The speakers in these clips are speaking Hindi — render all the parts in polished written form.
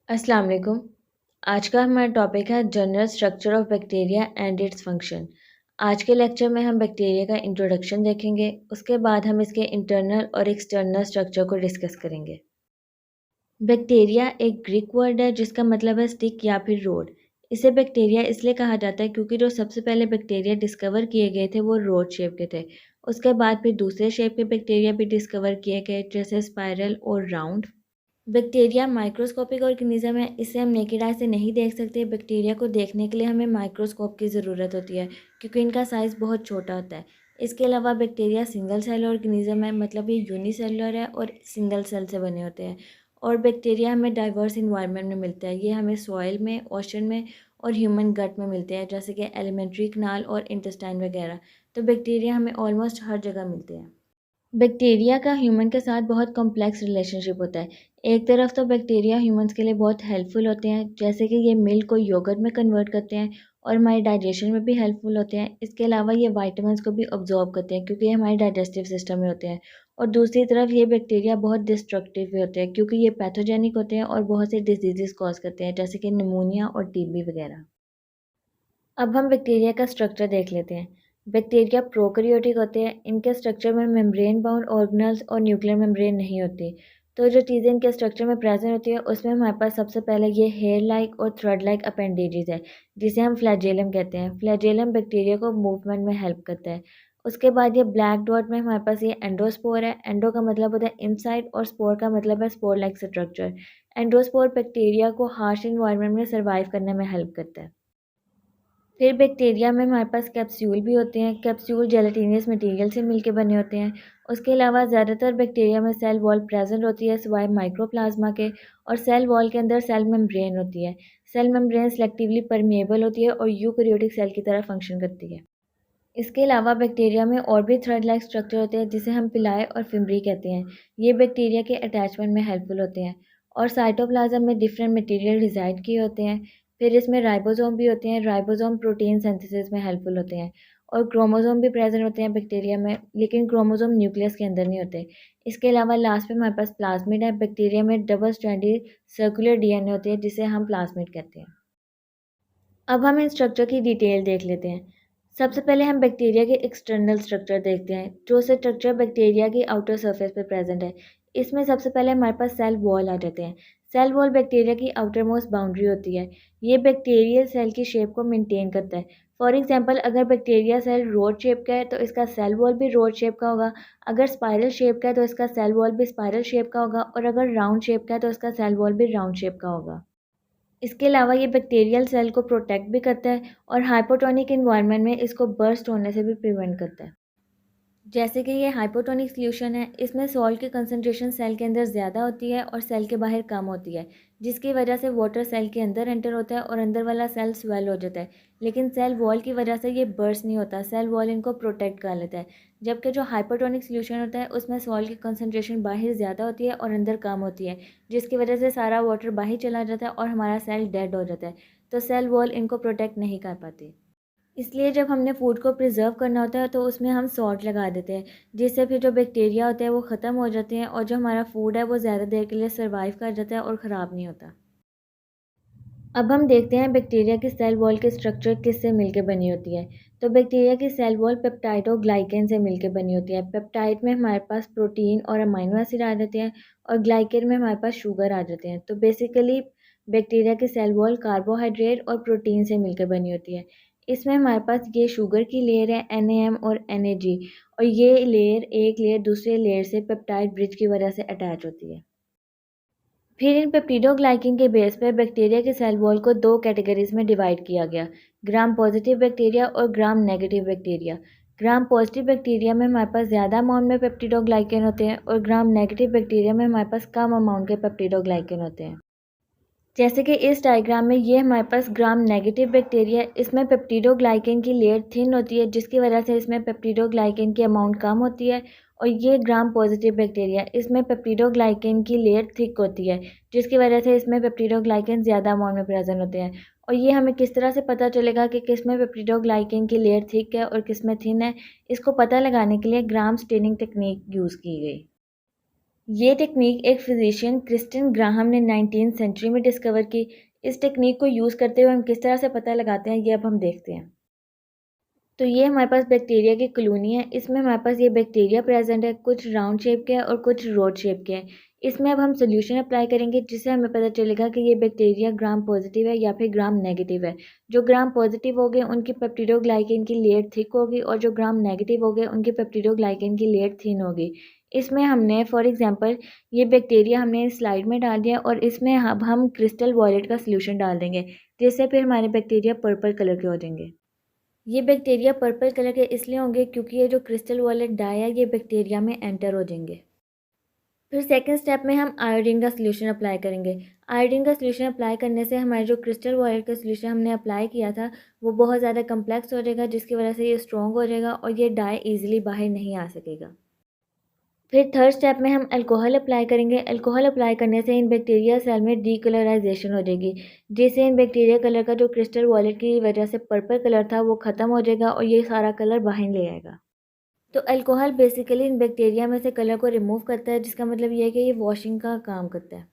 अस्सलाम वालेकुम। आज का हमारा टॉपिक है general structure of bacteria and its function. आज के लेक्चर में हम बैक्टीरिया का इंट्रोडक्शन देखेंगे, उसके बाद हम इसके इंटरनल और एक्सटर्नल स्ट्रक्चर को डिस्कस करेंगे। बैक्टीरिया एक ग्रीक वर्ड है जिसका मतलब है स्टिक या फिर रोड। इसे बैक्टीरिया इसलिए कहा जाता है क्योंकि जो सबसे पहले बैक्टीरिया डिस्कवर किए गए थे वो रोड शेप के थे। उसके बाद फिर दूसरे शेप के बैक्टीरिया भी डिस्कवर किए गए जैसे स्पाइरल और राउंड। बैक्टीरिया माइक्रोस्कोपिक ऑर्गेनिज्म है, इसे हम नेकेड आई से नहीं देख सकते। बैक्टीरिया को देखने के लिए हमें माइक्रोस्कोप की ज़रूरत होती है क्योंकि इनका साइज़ बहुत छोटा होता है। इसके अलावा बैक्टीरिया सिंगल सेल ऑर्गेनिज्म है, मतलब ये यूनिसेलुलर है और सिंगल सेल से बने होते हैं। और बैक्टीरिया हमें डाइवर्स इन्वायरमेंट में मिलता है। ये हमें सॉइल में, ओशन में और ह्यूमन गट में मिलते हैं, जैसे कि एलिमेंट्री कनाल और इंटेस्टाइन वगैरह। तो बैक्टीरिया हमें ऑलमोस्ट हर जगह मिलते हैं। बैक्टीरिया का ह्यूमन के साथ बहुत कॉम्प्लेक्स रिलेशनशिप होता है। एक तरफ तो बैक्टीरिया ह्यूमंस के लिए बहुत हेल्पफुल होते हैं, जैसे कि ये मिल्क को योगर्ट में कन्वर्ट करते हैं और हमारे डाइजेशन में भी हेल्पफुल होते हैं। इसके अलावा ये वाइटामिन्स को भी ऑब्जॉर्ब करते हैं क्योंकि ये हमारे डाइजेस्टिव सिस्टम में होते हैं। और दूसरी तरफ ये बैक्टीरिया बहुत डिस्ट्रक्टिव भी होते हैं क्योंकि ये पैथोजेनिक होते हैं और बहुत से डिजीजेस कॉज करते हैं, जैसे कि निमोनिया और टीबी वगैरह। अब हम बैक्टीरिया का स्ट्रक्चर देख लेते हैं। बैक्टीरिया प्रोकैरियोटिक होते हैं। इनके स्ट्रक्चर में मेम्ब्रेन बाउंड ऑर्गेनल्स और न्यूक्लियर मेम्ब्रेन नहीं होती। तो जो चीज़ें इनके स्ट्रक्चर में प्रेजेंट होती है उसमें हमारे पास सबसे पहले ये हेयर लाइक और थ्रेड लाइक अपेंडेजेस है, जिसे हम फ्लैजेलम कहते हैं। फ्लैजेलम बैक्टीरिया को मूवमेंट में हेल्प करता है। उसके बाद ये ब्लैक डॉट में हमारे पास ये एंडोस्पोर है। एंडो का मतलब होता है इनसाइड और स्पोर का मतलब है spore like structure. Endospore bacteria को हार्श इन्वायरमेंट में सर्वाइव करने में हेल्प करता है। फिर बैक्टीरिया में हमारे पास कैप्सूल भी होते हैं। कैप्सूल जेलेटिनियस मटेरियल से मिलके बने होते हैं। उसके अलावा ज़्यादातर बैक्टीरिया में सेल वॉल प्रेजेंट होती है सिवाय माइक्रोप्लाज्मा के, और सेल वॉल के अंदर सेल मेम्ब्रेन होती है। सेल मेम्ब्रेन सेलेक्टिवली परमिएबल होती है और यूकैरियोटिक सेल की तरह फंक्शन करती है। इसके अलावा बैक्टीरिया में और भी थ्रेड लाइक स्ट्रक्चर होते हैं जिसे हम पिलाए और फिम्बरी कहते हैं। ये बैक्टीरिया के अटैचमेंट में हेल्पफुल होते हैं। और साइटोप्लाज्म में डिफरेंट मटेरियल रिजाइड किए होते हैं। फिर इसमें राइबोसोम भी होते हैं। राइबोसोम प्रोटीन सिंथेसिस में हेल्पफुल होते हैं। और क्रोमोसोम भी प्रेजेंट होते हैं बैक्टीरिया में, लेकिन क्रोमोसोम न्यूक्लियस के अंदर नहीं होते। इसके अलावा लास्ट में हमारे पास प्लाज्मिड है। बैक्टीरिया में डबल स्ट्रैंडेड सर्कुलर डीएनए होती है जिसे हम प्लाज्मिड कहते हैं। अब हम इन स्ट्रक्चर की डिटेल देख लेते हैं। सबसे पहले हम बैक्टीरिया के एक्सटर्नल स्ट्रक्चर देखते हैं। जो स्ट्रक्चर बैक्टीरिया की आउटर सरफेस पर प्रेजेंट है, इसमें सबसे पहले हमारे पास सेल वॉल आ जाते हैं। सेल वॉल बैक्टीरिया की आउटर मोस्ट बाउंड्री होती है। ये बैक्टीरियल सेल की शेप को मेंटेन करता है। फॉर एग्जांपल, अगर बैक्टीरिया सेल रोड शेप का है तो इसका सेल वॉल भी रोड शेप का होगा। अगर स्पाइरल शेप का है तो इसका सेल वॉल भी स्पाइरल शेप का होगा। और अगर राउंड शेप का है तो इसका सेल वॉल भी राउंड शेप का होगा। इसके अलावा ये बैक्टीरियल सेल को प्रोटेक्ट भी करता है और हाइपोटोनिक इन्वायरमेंट में इसको बर्स्ट होने से भी प्रिवेंट करता है। जैसे कि ये हाइपोटोनिक सॉल्यूशन है, इसमें सॉल्ट की कंसंट्रेशन सेल के अंदर ज़्यादा होती है और सेल के बाहर कम होती है, जिसकी वजह से वाटर सेल के अंदर एंटर होता है और अंदर वाला सेल स्वेल हो जाता है। लेकिन सेल वॉल की वजह से ये बर्स्ट नहीं होता, सेल वॉल इनको प्रोटेक्ट कर लेता है। जबकि जो हाइपोटोनिक सॉल्यूशन होता है उसमें सॉल्ट की कंसंट्रेशन बाहर ज़्यादा होती है और अंदर कम होती है, जिसकी वजह से सारा वाटर बाहर चला जाता है और हमारा सेल डेड हो जाता है। तो सेल वॉल इनको प्रोटेक्ट नहीं कर पाती। इसलिए जब हमने फूड को प्रिजर्व करना होता है तो उसमें हम सॉल्ट लगा देते हैं, जिससे फिर जो बैक्टीरिया होते हैं वो ख़त्म हो जाते हैं और जो हमारा फूड है वो ज़्यादा देर के लिए सर्वाइव कर जाता है और ख़राब नहीं होता। अब हम देखते हैं बैक्टीरिया की सेल वॉल की स्ट्रक्चर किससे मिलकर बनी होती है। तो बैक्टीरिया की सेल वॉल पेप्टाइडोग्लाइकेन से मिलकर बनी होती है। पेप्टाइड में हमारे पास प्रोटीन और अमाइनो एसिड आ जाते हैं और ग्लाइकेन में हमारे पास शुगर आ जाते हैं। तो बेसिकली बैक्टीरिया की सेल वॉल कार्बोहाइड्रेट और प्रोटीन से मिलकर बनी होती है। इसमें हमारे पास ये शुगर की लेयर है NAM और NAG, और ये लेयर एक लेयर दूसरे लेयर से पेप्टाइड ब्रिज की वजह से अटैच होती है। फिर इन पेप्टिडोग्लाइकिन के बेस पर बैक्टीरिया के सेल वॉल को दो कैटेगरीज में डिवाइड किया गया, ग्राम पॉजिटिव बैक्टीरिया और gram negative bacteria. Gram positive bacteria में हमारे पास ज़्यादा अमाउंट में पेप्टिडोग्लाइकेन होते हैं और ग्राम नेगेटिव बैक्टीरिया में हमारे पास कम अमाउंट के पेप्टिडोग्लाइकेन होते हैं। जैसे कि इस डायग्राम में ये हमारे पास ग्राम नेगेटिव बैक्टीरिया, इसमें पेप्टिडोग्लाइकेन की लेयर थिन होती है जिसकी वजह से इसमें पेप्टिडोग्लाइकेन की अमाउंट कम होती है। और ये ग्राम पॉजिटिव बैक्टीरिया, इसमें पेप्टिडोग्लाइकेन की लेयर थिक होती है जिसकी वजह से इसमें पेप्टिडोग्लाइकेन ज़्यादा अमाउंट में प्रेजेंट होते हैं। और ये हमें किस तरह से पता चलेगा कि किस में पेप्टिडोग्लाइकेन की लेयर थिक है और किस में थिन है, इसको पता लगाने के लिए ग्राम स्टेनिंग टेक्निक यूज़ की गई। ये टेक्निक एक फिजिशियन क्रिस्टिन ग्राहम ने 19th सेंचुरी में डिस्कवर की। इस टेक्निक को यूज़ करते हुए हम किस तरह से पता लगाते हैं, ये अब हम देखते हैं। तो ये हमारे पास बैक्टीरिया की कॉलोनी है। इसमें हमारे पास ये बैक्टीरिया प्रेजेंट है, कुछ राउंड शेप के हैं और कुछ रोड शेप के हैं। इसमें अब हम सोल्यूशन अप्लाई करेंगे जिससे हमें पता चलेगा कि ये बैक्टीरिया ग्राम पॉजिटिव है या फिर ग्राम नेगेटिव है। जो ग्राम पॉजिटिव हो गए उनकी पेप्टिडोग्लाइकेन की लेयर थिक होगी और जो ग्राम नेगेटिव हो गए उनकी पेप्टिडोग्लाइकेन की लेयर थिन होगी। इसमें हमने फॉर एग्जांपल ये बैक्टीरिया हमने स्लाइड में डाल दिया और इसमें अब हम क्रिस्टल वॉयलेट का सोल्यूशन डाल देंगे, जिससे फिर हमारे बैक्टीरिया पर्पल कलर के हो जाएंगे। ये बैक्टीरिया पर्पल कलर के इसलिए होंगे क्योंकि ये जो क्रिस्टल वॉयलेट डाई है ये बैक्टीरिया में एंटर हो जाएंगे। फिर सेकंड स्टेप में हम आयोडीन का सोल्यूशन अप्लाई करेंगे। आयोडीन का सोल्यूशन अप्लाई करने से हमारे जो क्रिस्टल वॉयलेट का सोल्यूशन हमने अप्लाई किया था वो बहुत ज़्यादा कम्प्लेक्स हो जाएगा, जिसकी वजह से ये स्ट्रॉन्ग हो जाएगा और ये डाई ईजिली बाहर नहीं आ सकेगा। फिर थर्ड स्टेप में हम अल्कोहल अप्लाई करेंगे। अल्कोहल अप्लाई करने से इन बैक्टीरिया सेल में डीकलराइजेशन हो जाएगी, जिससे इन बैक्टीरिया कलर का जो क्रिस्टल वॉयलेट की वजह से पर्पल कलर था वो ख़त्म हो जाएगा और ये सारा कलर बाहर ले आएगा। तो अल्कोहल बेसिकली इन बैक्टीरिया में से कलर को रिमूव करता है, जिसका मतलब ये है कि ये वॉशिंग का काम करता है।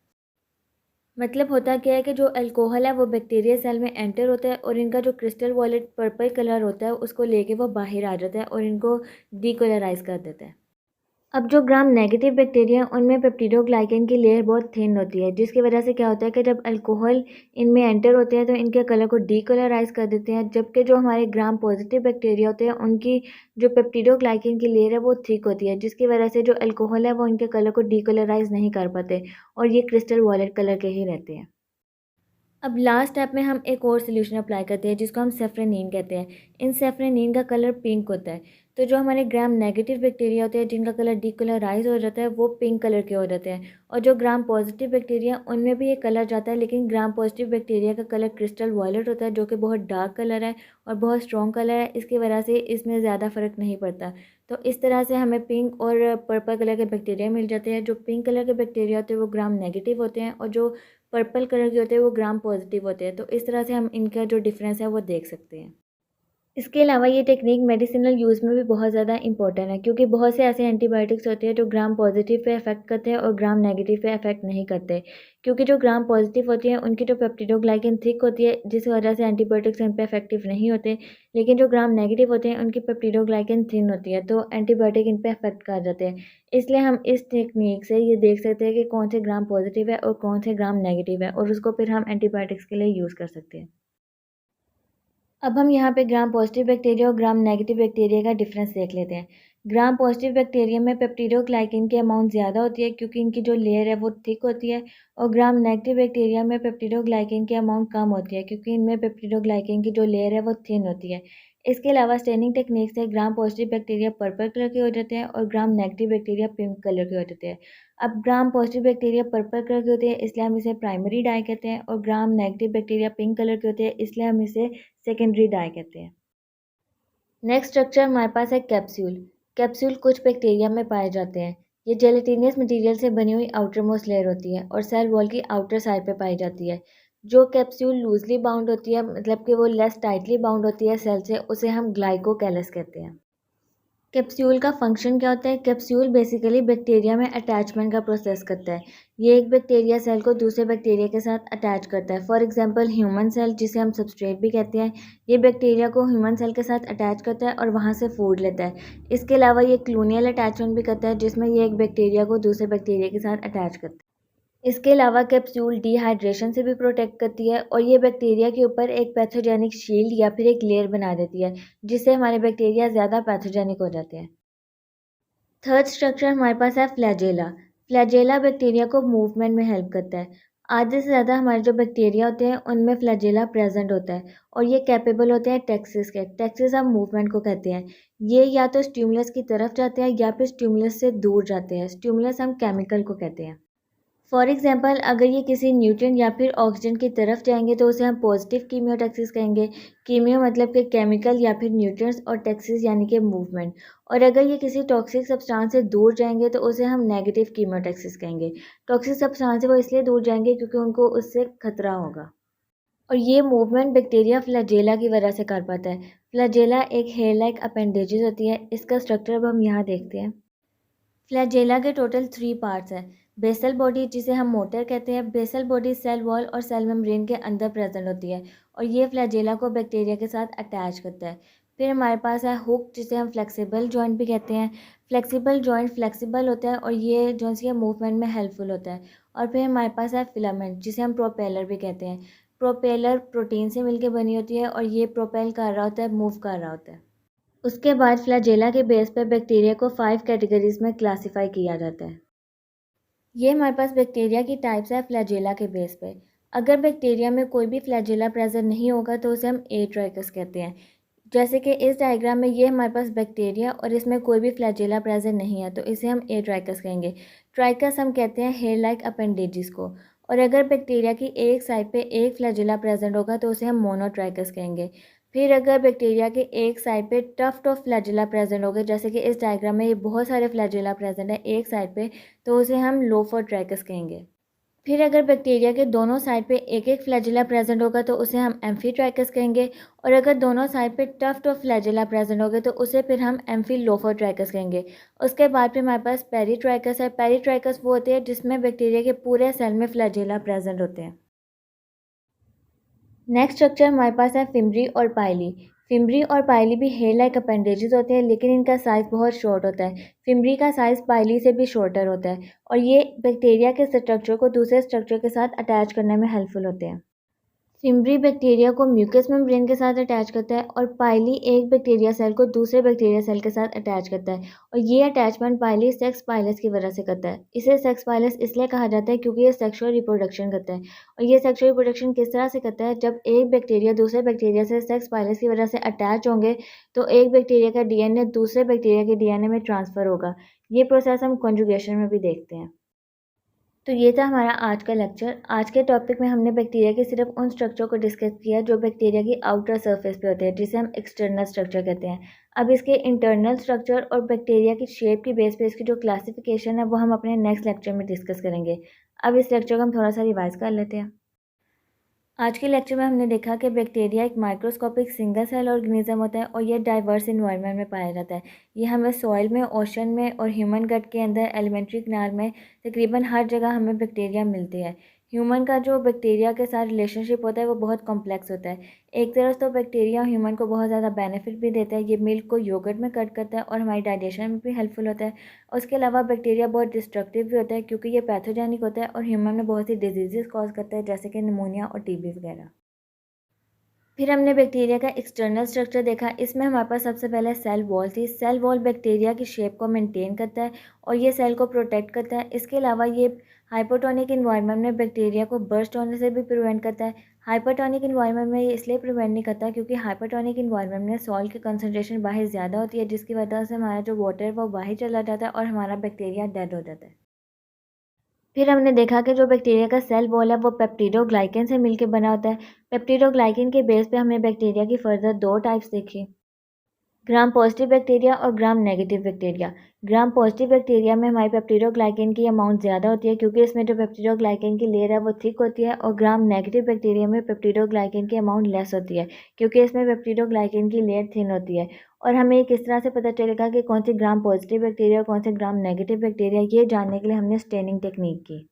मतलब होता क्या है कि जो अल्कोहल है वो बैक्टीरिया सेल में एंटर होता है और इनका जो क्रिस्टल वॉयलेट पर्पल कलर होता है उसको लेके वो बाहर आ जाता है और इनको डीकलराइज कर देता है। अब जो ग्राम नेगेटिव बैक्टीरिया हैं उनमें पेप्टिडोग्लाइकेन की लेयर बहुत थिन होती है, जिसकी वजह से क्या होता है कि जब अल्कोहल इनमें एंटर होते हैं तो इनके कलर को डीकलराइज कर देते हैं, जबकि जो हमारे ग्राम पॉजिटिव बैक्टीरिया होते हैं उनकी जो पेप्टिडोग्लाइकेन की लेयर है वो थिक होती है, जिसकी वजह से जो अल्कोहल है वो इनके कलर को डीकलराइज नहीं कर पाते और ये क्रिस्टल वॉयलेट कलर के ही रहते हैं। अब लास्ट स्टेप में हम एक और सोल्यूशन अप्लाई करते हैं जिसको हम सेफ्रेनिन कहते हैं। इन सेफ्रेनिन का कलर पिंक होता है। तो जो हमारे ग्राम नेगेटिव बैक्टीरिया होते हैं जिनका कलर डीकलराइज हो जाता है वो पिंक कलर के हो जाते हैं, और जो ग्राम पॉजिटिव बैक्टीरिया उनमें भी ये कलर जाता है, लेकिन ग्राम पॉजिटिव बैक्टीरिया का कलर क्रिस्टल वॉयलेट होता है जो कि बहुत डार्क कलर है और बहुत स्ट्रॉन्ग कलर है। इसकी वजह से इसमें ज़्यादा फ़र्क नहीं पड़ता। तो इस तरह से हमें पिंक और पर्पल कलर के बैक्टीरिया मिल जाते हैं। जो पिंक कलर के बैक्टीरिया होते हैं वो ग्राम नेगेटिव होते हैं और जो पर्पल कलर के होते हैं वो ग्राम पॉजिटिव होते हैं। तो इस तरह से हम इनका जो डिफरेंस है वो देख सकते हैं। इसके अलावा ये टेक्निक मेडिसिनल यूज़ में भी बहुत ज़्यादा इंपॉर्टेंट है, क्योंकि बहुत से ऐसे एंटीबायोटिक्स होते हैं जो ग्राम पॉजिटिव पे इफेक्ट करते हैं और ग्राम नेगेटिव पे इफेक्ट नहीं करते। क्योंकि जो ग्राम पॉजिटिव होती हैं उनकी जो पेप्टिडोग्लाइकेन थिक होती है, जिस वजह से एंटीबायोटिक्स उन पे इफेक्टिव नहीं होते, लेकिन जो ग्राम नेगेटिव होते हैं उनकी पेप्टिडोग्लाइकेन थिन होती है, तो एंटीबायोटिक इन पे इफेक्ट कर जाते हैं। इसलिए हम इस टेक्निक से ये देख सकते हैं कि कौन से ग्राम पॉजिटिव है और कौन से ग्राम नेगेटिव है, और उसको फिर हम एंटीबायोटिक्स के लिए यूज़ कर सकते हैं। अब हम यहाँ पे ग्राम पॉजिटिव बैक्टीरिया और ग्राम नेगेटिव बैक्टीरिया का डिफरेंस देख लेते हैं। ग्राम पॉजिटिव बैक्टीरिया में पेप्टिडोग्लाइकेन की अमाउंट ज़्यादा होती है क्योंकि इनकी जो लेयर है वो थिक होती है, और ग्राम नेगेटिव बैक्टीरिया में पेप्टिडोग्लाइकेन की अमाउंट कम होती है क्योंकि इनमें पेप्टिडोग्लाइकेन की जो लेयर है वो थिन होती है। इसके अलावा स्टेनिंग टेक्निक से gram positive bacteria purple colour के हो जाते हैं और gram negative bacteria pink colour के हो जाते हैं। अब gram positive bacteria purple colour के होते हैं इसलिए हम इसे प्राइमरी डाई कहते हैं, और gram negative bacteria pink colour के होते हैं इसलिए हम इसे सेकेंडरी डाई कहते हैं। नेक्स्ट स्ट्रक्चर हमारे पास है कैप्सूल। कैप्सूल कुछ बैक्टीरिया में पाए जाते हैं। ये जेलेटिनियस मटेरियल से बनी हुई आउटर मोस्ट लेयर होती है और सेल वॉल की आउटर साइड पे पाई जाती है। जो कैप्सूल लूजली बाउंड होती है, मतलब कि वो लेस टाइटली बाउंड होती है सेल से, उसे हम ग्लाइकोकैलस कहते हैं। कैप्सूल का फंक्शन क्या होता है? कैप्सूल बेसिकली बैक्टीरिया में अटैचमेंट का प्रोसेस करता है। ये एक बैक्टीरिया सेल को दूसरे बैक्टीरिया के साथ अटैच करता है। फॉर एग्जांपल ह्यूमन सेल, जिसे हम सबस्ट्रेट भी कहते हैं, ये बैक्टीरिया को ह्यूमन सेल के साथ अटैच करता है और वहाँ से फूड लेता है। इसके अलावा ये क्लोनियल अटैचमेंट भी करता है, जिसमें ये एक बैक्टीरिया को दूसरे बैक्टीरिया के साथ अटैच करता है। इसके अलावा कैप्सूल डिहाइड्रेशन से भी प्रोटेक्ट करती है और ये बैक्टीरिया के ऊपर एक पैथोजेनिक शील्ड या फिर एक लेयर बना देती है, जिससे हमारे बैक्टीरिया ज़्यादा पैथोजेनिक हो जाते हैं। थर्ड स्ट्रक्चर हमारे पास है फ्लैजेला। फ्लैजेला बैक्टीरिया को मूवमेंट में हेल्प करता है। आधे से ज़्यादा हमारे जो बैक्टीरिया होते हैं उनमें फ्लैजेला प्रेजेंट होता है और ये कैपेबल होते हैं टैक्सिस के। टैक्सिस हम मूवमेंट को कहते हैं। ये या तो स्टिमुलस की तरफ जाते हैं या फिर स्टिमुलस से दूर जाते हैं। स्टिमुलस हम केमिकल को कहते हैं। फॉर एग्जांपल, अगर ये किसी न्यूट्रिएंट या फिर ऑक्सीजन की तरफ जाएंगे तो उसे हम पॉजिटिव कीमियोटैक्सिस कहेंगे। कीमियो मतलब कि केमिकल या फिर न्यूट्रिएंट्स, और टैक्सिस यानी कि मूवमेंट। और अगर ये किसी टॉक्सिक सब्सटेंस से दूर जाएंगे तो उसे हम नेगेटिव कीमियोटैक्सिस कहेंगे। टॉक्सिक सब्सटेंस से वो इसलिए दूर जाएंगे क्योंकि उनको उससे खतरा होगा। और ये मूवमेंट बैक्टीरिया फ्लैजेला की वजह से कर पाता है। फ्लैजेला एक हेयर लाइक अपेंडेजेस होती है। इसका स्ट्रक्चर अब हम यहाँ देखते हैं। फ्लैजेला के टोटल 3 पार्ट्स हैं। बेसल बॉडी जिसे हम मोटर कहते हैं। बेसल बॉडी सेल वॉल और सेल मेम्ब्रेन के अंदर प्रेजेंट होती है और ये फ्लैजेला को बैक्टीरिया के साथ अटैच करता है। फिर हमारे पास है हुक जिसे हम फ्लेक्सिबल जॉइंट भी कहते हैं। फ्लेक्सिबल जॉइंट फ्लेक्सिबल होता है और ये जो है मूवमेंट में हेल्पफुल होता है। और फिर हमारे पास है फिलामेंट जिसे हम प्रोपेलर भी कहते हैं। प्रोपेलर प्रोटीन से मिलकर बनी होती है और ये प्रोपेल कर रहा होता है, मूव कर रहा होता है। उसके बाद फ्लैजेला के बेस पर बैक्टीरिया को 5 कैटेगरीज में क्लासिफाई किया जाता है। ये हमारे पास बैक्टीरिया की टाइप्स है फ्लैजेला के बेस पे। अगर बैक्टीरिया में कोई भी फ्लैजेला प्रेजेंट नहीं होगा तो उसे हम एट्राइकस कहते हैं। जैसे कि इस डायग्राम में ये हमारे पास बैक्टीरिया और इसमें कोई भी फ्लैजेला प्रेजेंट नहीं है तो इसे हम एट्राइकस कहेंगे। ट्राइकस हम कहते हैं हेयर लाइक अपेंडेजेस को। और अगर बैक्टीरिया की एक साइड पे एक फ्लैजेला प्रेजेंट होगा तो उसे हम मोनोट्राइकस कहेंगे। फिर अगर बैक्टीरिया के एक साइड पे टफ्ट ऑफ फ्लैजेला प्रेजेंट हो गए, जैसे कि इस डायग्राम में ये बहुत सारे फ्लैजेला प्रेजेंट है एक साइड पे, तो उसे हम लोफोट्राइकस कहेंगे। फिर अगर बैक्टीरिया के दोनों साइड पे एक एक फ्लैजेला प्रेजेंट होगा तो उसे हम एम्फीट्राइकस कहेंगे। और अगर दोनों साइड पे टफ्ट ऑफ फ्लैजेला प्रेजेंट हो गए तो उसे फिर हम एम्फीलोफोट्राइकस कहेंगे। उसके बाद फिर हमारे पास पेरीट्राइकस है। पेरीट्राइकस वो होते हैं जिसमें बैक्टीरिया के पूरे सेल में फ्लैजेला प्रेजेंट होते हैं। नेक्स्ट स्ट्रक्चर हमारे पास है फिम्ब्री और पाइली। फिम्ब्री और पाइली भी हेयर लाइक अपेंडेजेस होते हैं लेकिन इनका साइज़ बहुत शॉर्ट होता है। फिम्ब्री का साइज़ पाइली से भी शॉर्टर होता है और ये बैक्टीरिया के स्ट्रक्चर को दूसरे स्ट्रक्चर के साथ अटैच करने में हेल्पफुल होते हैं। फिम्ब्री बैक्टीरिया को म्यूकस मेम्ब्रेन के साथ अटैच करता है और पाइली एक बैक्टीरिया सेल को दूसरे बैक्टीरिया सेल के साथ अटैच करता है और ये अटैचमेंट पाइली सेक्स पाइलस की वजह से करता है। इसे सेक्स पाइलस इसलिए कहा जाता है क्योंकि ये सेक्सुअल रिप्रोडक्शन करता है। और ये सेक्सुअल रिप्रोडक्शन किस तरह से करता है, जब एक बैक्टीरिया दूसरे बैक्टीरिया से सेक्स पाइलस की वजह से अटैच होंगे तो एक बैक्टीरिया का डीएनए दूसरे बैक्टीरिया के डीएनए में ट्रांसफ़र होगा। ये प्रोसेस हम कॉन्जुगेशन में भी देखते हैं। तो ये था हमारा आज का लेक्चर। आज के टॉपिक में हमने बैक्टीरिया के सिर्फ उन स्ट्रक्चर को डिस्कस किया जो बैक्टीरिया की आउटर सरफेस पे होते हैं, जिसे हम एक्सटर्नल स्ट्रक्चर कहते हैं। अब इसके इंटरनल स्ट्रक्चर और बैक्टीरिया की शेप की बेस पे इसकी जो क्लासिफिकेशन है वो हम अपने नेक्स्ट लेक्चर में डिस्कस करेंगे। अब इस लेक्चर को हम थोड़ा सा रिवाइज कर लेते हैं। आज के लेक्चर में हमने देखा कि बैक्टीरिया एक माइक्रोस्कोपिक सिंगल सेल ऑर्गेनिज्म होता है और ये डाइवर्स इन्वायरमेंट में पाया जाता है। ये हमें सॉइल में, ओशन में और ह्यूमन गट के अंदर, एलिमेंट्री कैनाल में, तकरीबन हर जगह हमें बैक्टीरिया मिलते हैं। ह्यूमन का जो बैक्टीरिया के साथ रिलेशनशिप होता है वो बहुत कॉम्प्लेक्स होता है। एक तरफ तो बैक्टीरिया ह्यूमन को बहुत ज़्यादा बेनिफिट भी देता है। ये मिल्क को योगर्ट में कट करता है और हमारी डाइजेशन में भी हेल्पफुल होता है। उसके अलावा बैक्टीरिया बहुत डिस्ट्रक्टिव भी होता है क्योंकि ये पैथोजेनिक होता है और ह्यूमन में बहुत सी डिजीज़ कॉज करता है, जैसे कि निमोनिया और टीबी वगैरह। फिर हमने बैक्टीरिया का एक्सटर्नल स्ट्रक्चर देखा। इसमें हमारे पास सबसे पहले सेल वॉल थी। सेल वॉल बैक्टीरिया की शेप को मेंटेन करता है और ये सेल को प्रोटेक्ट करता है। इसके अलावा ये हाइपोटोनिक इन्वायरमेंट में बैक्टीरिया को बर्स्ट होने से भी प्रिवेंट करता है। हाइपोटोनिक इन्वायरमेंट में ये इसलिए प्रिवेंट नहीं करता क्योंकि हाइपोटोनिक इन्वायरमेंट में सॉल्ट की कंसनट्रेशन बाहर ज़्यादा होती है, जिसकी वजह से हमारा जो वाटर है वो बाहर चला जाता है और हमारा बैक्टीरिया डेड हो जाता है। फिर हमने देखा कि जो बैक्टीरिया का सेल वॉल है वो पेप्टिडोग्लाइकन से मिलकर बना होता है। पेप्टिडोग्लाइकन के बेस पे हमने बैक्टीरिया की फर्दर 2 टाइप्स देखी, ग्राम पॉजिटिव बैक्टीरिया और gram negative bacteria. Gram positive bacteria में हमारी पेप्टिडोग्लाइकन की अमाउंट ज़्यादा होती है क्योंकि इसमें जो पेप्टिडोग्लाइकन की लेयर है वो थिक होती है। और ग्राम नेगेटिव बैक्टीरिया में पेप्टिडोग्लाइकन की अमाउंट लेस होती है क्योंकि इसमें पेप्टिडोग्लाइकन की लेयर थिन होती है। और हमें किस तरह से पता चलेगा कि कौन सी ग्राम पॉजिटिव बैक्टीरिया और कौन से ग्राम नेगेटिव बैक्टीरिया, ये जानने के लिए हमने स्टेनिंग टेक्निक की।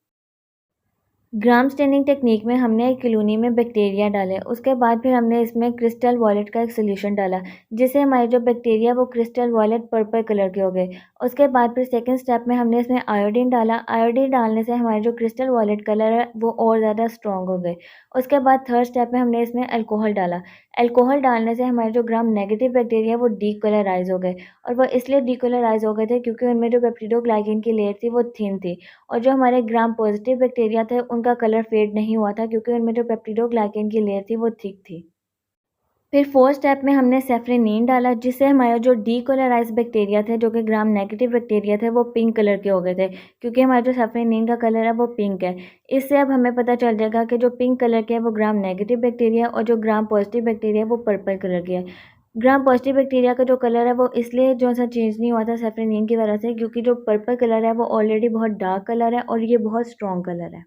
ग्राम स्टेनिंग टेक्निक में हमने एक कॉलोनी में बैक्टीरिया डाले, उसके बाद फिर हमने इसमें क्रिस्टल वॉयलेट का एक सोल्यूशन डाला, जिससे हमारे जो बैक्टीरिया वो क्रिस्टल वॉयलेट पर्पल कलर के हो गए। उसके बाद फिर सेकंड स्टेप में हमने इसमें आयोडीन डाला। आयोडीन डालने से हमारे जो क्रिस्टल वॉयलेट कलर है वो और ज़्यादा स्ट्रॉन्ग हो गए। उसके बाद थर्ड स्टेप में हमने इसमें अल्कोहल डाला। अल्कोहल डालने से हमारे जो ग्राम नेगेटिव बैक्टीरिया वो डीकलराइज हो गए और वो इसलिए डीकलराइज हो गए थे क्योंकि उनमें जो पेप्टिडोग्लाइकन की लेयर थी वो थिन थी। और जो हमारे ग्राम पॉजिटिव बैक्टीरिया थे उनका कलर फेड नहीं हुआ था क्योंकि उनमें जो पेप्टिडोग्लाइकन की लेयर थी वो थिक थी। फिर फोर्थ स्टेप में हमने सेफ्रेनिन डाला, जिससे हमारे जो डीकलराइज बैक्टीरिया थे, जो कि ग्राम नेगेटिव बैक्टीरिया थे, वो पिंक कलर के हो गए थे क्योंकि हमारा जो सेफ्रेनिन का कलर है वो पिंक है। इससे अब हमें पता चल जाएगा कि जो पिंक कलर के है वो ग्राम नेगेटिव बैक्टीरिया और जो ग्राम पॉजिटिव बैक्टीरिया वो पर्पल कलर के है। ग्राम पॉजिटिव बैक्टीरिया का जो कलर है वो इसलिए जो सा चेंज नहीं हुआ था सेफ्रेनिन की वजह से क्योंकि जो पर्पल कलर है वो ऑलरेडी बहुत डार्क कलर है और ये बहुत स्ट्रॉन्ग कलर है।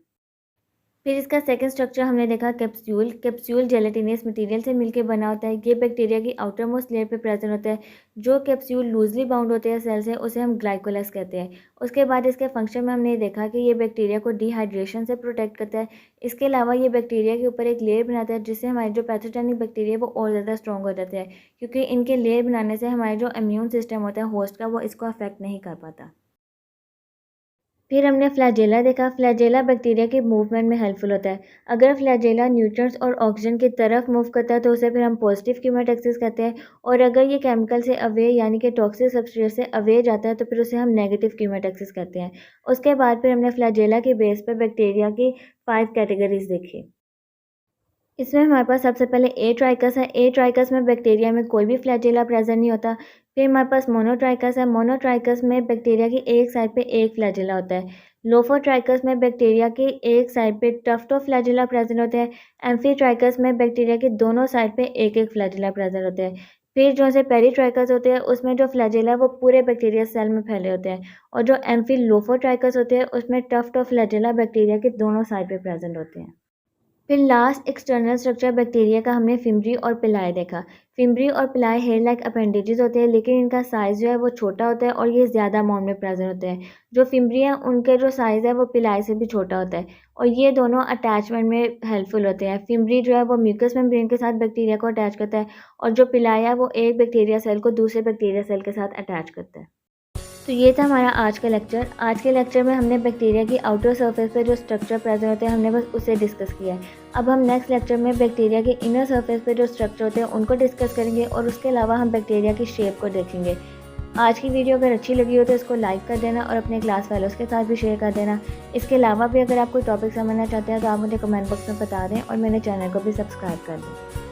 फिर इसका सेकंड स्ट्रक्चर हमने देखा कैप्सूल। कैप्सूल जेलेटिनस मटेरियल से मिलकर बना होता है। ये बैक्टीरिया की आउटर मोस्ट लेयर पे प्रेजेंट होता है। जो कैप्सूल लूजली बाउंड होते हैं सेल से, उसे हम ग्लाइकोलाइस कहते हैं। उसके बाद इसके फंक्शन में हमने देखा कि ये बैक्टीरिया को डिहाइड्रेशन से प्रोटेक्ट करता है। इसके अलावा ये बैक्टीरिया के ऊपर एक लेयर बनाता है, जिससे हमारे जो पैथोजेनिक बैक्टीरिया वो और ज़्यादा स्ट्रॉन्ग हो जाते हैं, क्योंकि इनके लेयर बनाने से हमारे जो इम्यून सिस्टम होता है होस्ट का, वो इसको अफेक्ट नहीं कर पाता। फिर हमने फ्लैजेला देखा। फ्लैजेला बैक्टीरिया के मूवमेंट में हेल्पफुल होता है। अगर फ्लैजेला न्यूट्रिएंट्स और ऑक्सीजन की तरफ मूव करता है तो उसे फिर हम पॉजिटिव कीमोटैक्सिस कहते हैं, और अगर ये केमिकल से अवे यानी कि टॉक्सिक सब्सट्रेट से अवे जाता है तो फिर उसे हम नेगेटिव कीमोटैक्सिस कहते हैं। उसके बाद फिर हमने फ्लैजेला के बेस पर बैक्टीरिया की 5 कैटेगरीज देखी। इसमें हमारे पास सबसे पहले ए ट्राइकस है। ए ट्राइकस में बैक्टीरिया में कोई भी फ्लैजेला प्रेजेंट नहीं होता। फिर हमारे पास मोनोट्राइकस है। मोनोट्राइकस में बैक्टीरिया की एक साइड पे एक फ्लैजेला होता है। लोफोट्राइकस में बैक्टीरिया की एक साइड पे टफ्ट ऑफ फ्लैजेला प्रेजेंट होते हैं। एम्फीट्राइकस में बैक्टीरिया की दोनों साइड पे एक एक फ्लैजेला प्रेजेंट होते हैं। फिर जो से पेरीट्राइकस होते हैं उसमें जो फ्लैजेला है वो पूरे बैक्टीरिया सेल में फैले होते हैं, और जो एम्फीलोफोट्राइकस होते हैं उसमें टफ्ट ऑफ फ्लैजेला बैक्टीरिया के दोनों साइड पे प्रेजेंट होते हैं। फिर लास्ट एक्सटर्नल स्ट्रक्चर बैक्टीरिया का हमने फिम्ब्री और पिलाई देखा। फिम्ब्री और पिलाई हेयर लाइक अपेंडेजेस होते हैं, लेकिन इनका साइज़ जो है वो छोटा होता है और ये ज़्यादा अमाउंट में प्रेजेंट होते हैं। जो फिम्ब्री है उनके जो साइज़ है वो पिलाई से भी छोटा होता है, और ये दोनों अटैचमेंट में हेल्पफुल होते हैं। फिम्ब्री जो है वो म्यूकस मेम्ब्रेन के साथ बैक्टीरिया को अटैच करता है, और जो पिलाई है वो एक बैक्टीरिया सेल को दूसरे बैक्टीरिया सेल के साथ अटैच करता है। तो ये था हमारा आज का लेक्चर। आज के लेक्चर में हमने बैक्टीरिया की आउटर सरफेस पे जो स्ट्रक्चर प्रेजेंट होते हैं हमने बस उसे डिस्कस किया है। अब हम नेक्स्ट लेक्चर में बैक्टीरिया के इनर सरफेस पे जो स्ट्रक्चर होते हैं उनको डिस्कस करेंगे, और उसके अलावा हम बैक्टीरिया की शेप को देखेंगे। आज की वीडियो अगर अच्छी लगी हो तो इसको लाइक कर देना और अपने क्लास फेलोज़ के साथ भी शेयर कर देना। इसके अलावा भी अगर आप कोई टॉपिक समझना चाहते हैं तो आप मुझे कमेंट बॉक्स में बता दें, और मेरे चैनल को भी सब्सक्राइब कर दें।